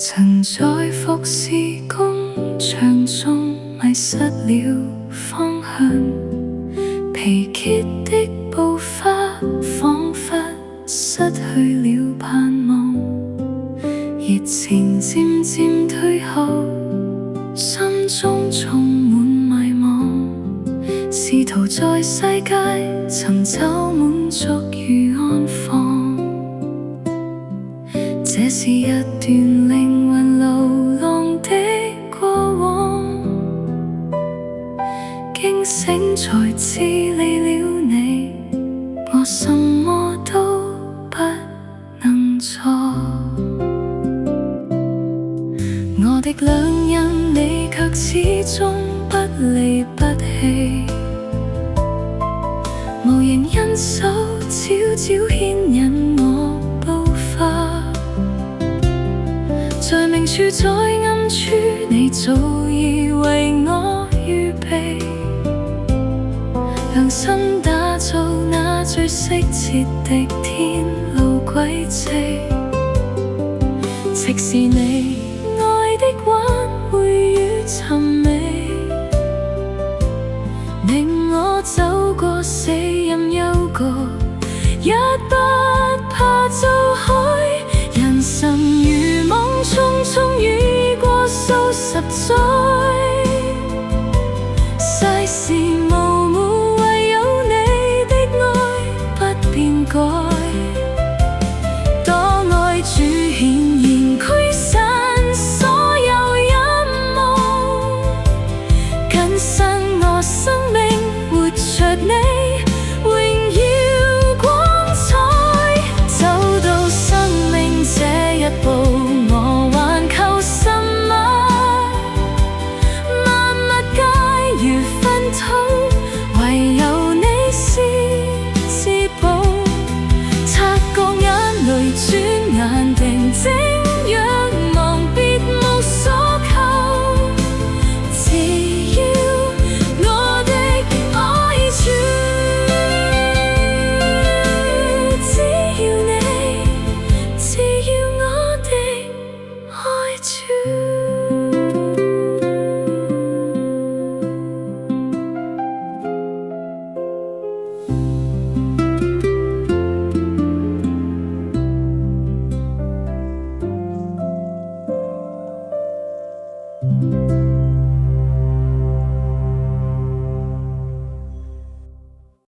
曾在服侍工場中迷失了方向，疲竭的步伐彷彿失去了盼望，熱情漸漸退後，心中充滿迷茫，試圖在世界尋找滿足與安放。這是一段靈魂流浪的過往，驚醒才知離了你，我什麼都不能做。我的良人，你卻始終不離不棄，無形恩手悄悄牽引我步伐。在明處在暗處，你早已為我預備，量身打造那最適切的天路軌跡。即使你愛的挽回與尋味，令我走過死蔭幽谷，一不怕走開。人生如夢匆匆已過數十載，世事無無，唯有你的愛不變改。多愛主顯然驅散所有陰謀，更新我生命，活着你榮耀光彩。走到生命這一步，我還求什麼？萬物皆如糞土，唯有你是至寶。察覺眼淚轉眼定睛仰望，別無所求，只要我的愛主，只要你，只要我的愛主。